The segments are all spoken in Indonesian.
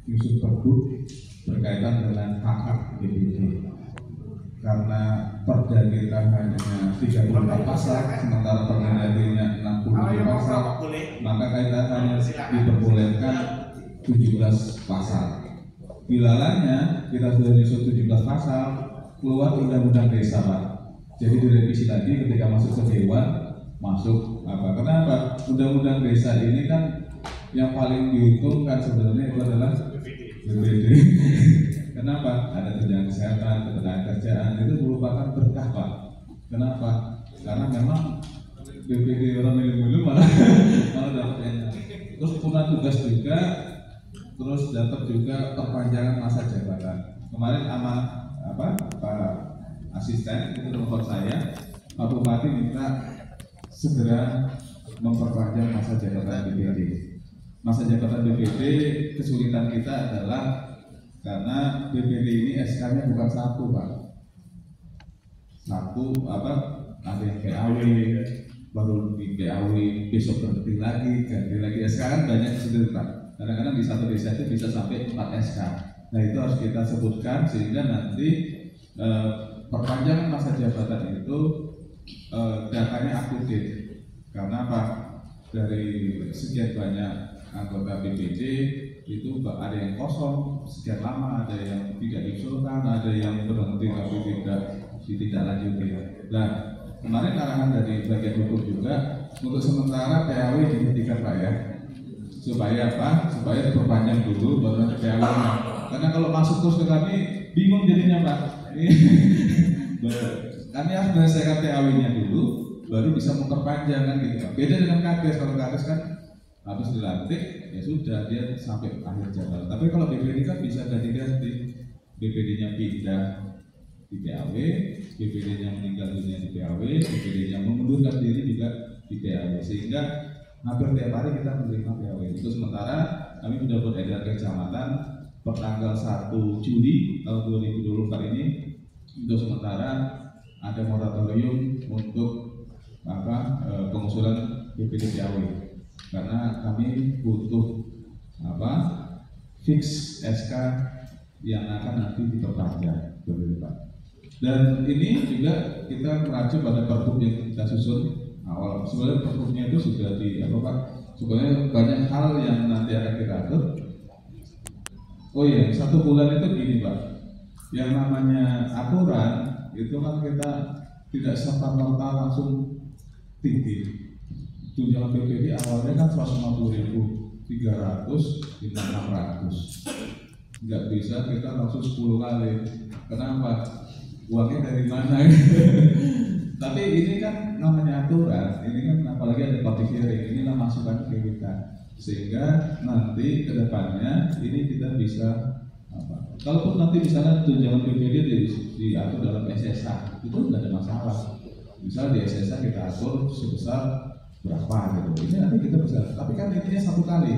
Yusuf Pergub berkaitan dengan hak BPD. Karena perda kita hanya 34 pasal, sementara Permendagrinya 60 pasal, maka kita hanya diperbolehkan 17 pasal. Bilalanya kita sudah nyusun 17 pasal, keluar undang-undang desa, Pak. Jadi direvisi lagi ketika masuk ke dewan, masuk apa? Kenapa? Undang-undang desa ini kan yang paling diuntungkan sebenarnya itu adalah BPD. Kenapa? Ada tunjangan kesehatan, ketenagakerjaan, itu merupakan berkah, Pak. Kenapa? Karena memang BPD orang milu-milu malah dapatnya. Terus punya tugas juga, terus dapat juga perpanjangan masa jabatan. Kemarin sama Pak Asisten itu telepon saya, Pak Bupati minta segera memperpanjang masa jabatan BPD. Masa jabatan BPD kesulitan kita adalah karena BPD ini SK-nya bukan satu, Pak. Satu ada yang PAW, baru di PAW besok berhenti lagi, ganti lagi SK kan banyak seperti, Pak. Kadang-kadang di satu desa itu bisa sampai 4 SK. Nah itu harus kita sebutkan sehingga nanti perpanjangan masa jabatan itu datanya up to date. Karena apa? Dari sekian banyak anggota BPD itu ada yang kosong sekian lama, ada yang tidak diusulkan, ada yang berhenti tapi tidak lanjuti. Nah kemarin arahan dari bagian hukum juga untuk sementara PAW dihentikan, Pak, ya, supaya supaya diperpanjang dulu baru nanti PAW. Karena kalau masuk terus ke kami bingung jadinya, Pak. Kami harus menyelesaikan PAW-nya dulu baru bisa memperpanjang kan gitu, Pak. Beda dengan Kades. Kalau Kades kan habis dilantik ya sudah dia sampai akhir jabatan. Tapi kalau BPD kan bisa ganti-ganti, BPD-nya pindah di PAW, BPD-nya meninggal dunia di PAW, BPD-nya mengundurkan diri juga di PAW, sehingga hampir tiap hari kita menerima PAW. Itu sementara kami sudah beredar ke kecamatan pertanggal 1 Juli tahun 2024 ini untuk sementara ada moratorium untuk pengusulan BPD PAW. Karena kami butuh fix SK yang akan nanti diperpanjang, Pak. Dan ini juga kita mengacu pada pergub yang kita susun awal. Sebenarnya pergubnya itu sudah Pak. Sebenarnya banyak hal yang nanti akan kita atur. Oh iya, 1 bulan itu gini, Pak. Yang namanya aturan itu kan kita tidak serta-merta langsung tinggi. Tunjangan BPD awalnya kan 150.000, 300, 600. Nggak bisa kita langsung 10 kali. Kenapa? Uangnya dari mana? Tapi ini kan namanya aturan. Ini kan apalagi ada public hearing. Inilah masukan ke kita. Sehingga nanti ke depannya ini kita bisa kalaupun nanti misalnya tunjangan BPD diatur dalam SSA, itu nggak ada masalah. Misal di SSA kita atur sebesar berapa gitu. Ini nanti kita bisa, tapi kan intinya satu kali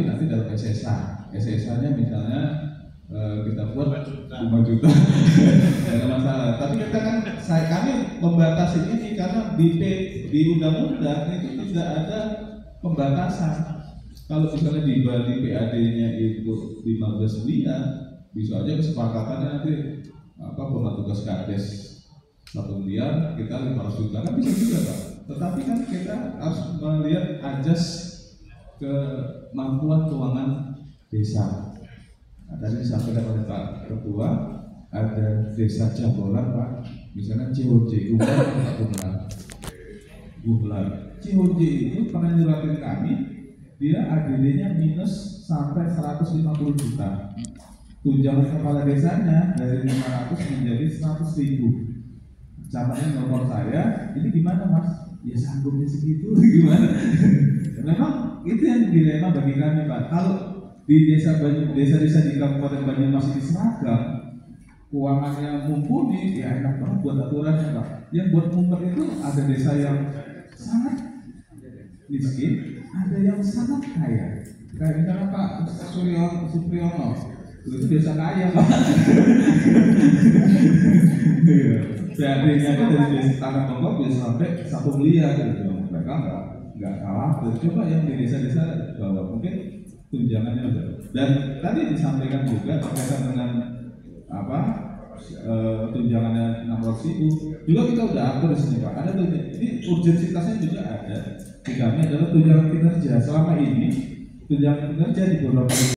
nanti dalam SSA-nya misalnya kita buat 5 juta, tidak ada masalah. Tapi kita kan kami membatasi ini karena di undang-undang itu tidak ada pembatasan. Kalau misalnya di Bali PAD-nya itu 15 miliar, bisa aja kesepakatannya nanti tugas Kades 1 miliar, kita 500 juta kan bisa juga, Pak. Tetapi kan kita harus melihat ajas kemampuan keuangan desa. Nah, tadi disampaikan oleh Pak Ketua, ada desa Jambolan, Pak. Misalnya COJ, Guhlar. COJ itu pernah nyuratin kami, dia ADD-nya minus sampai 150 juta. Tunjangan kepala desanya dari 500 menjadi 100.000. Caranya nelfon saya, ini gimana, Mas? Ya sanggupnya segitu, gimana? Memang itu yang dilema bagi kami, Pak. Kalau di desa-desa di Kabupaten Banyumas ini seragam, keuangannya mumpuni, ya enak banget buat aturannya, Pak. Yang buat mumpet itu ada desa yang sangat miskin, ada yang sangat kaya. Kayak misalnya Pak Supriyono, itu desa kaya, Pak. PAD-nya dari desa Tanah Bongkok bisa sampai 1 miliar gitu. Mereka nggak kalah. Coba yang di desa-desa bawah mungkin tunjangannya udah. Dan tadi disampaikan juga berkaitan dengan apa tunjangannya 600.000 juga kita udah atur di sini Pak. Ada tuh, ini urgensitasnya juga ada. Di kami adalah tunjangan kinerja. Selama ini tunjangan kinerja di beberapa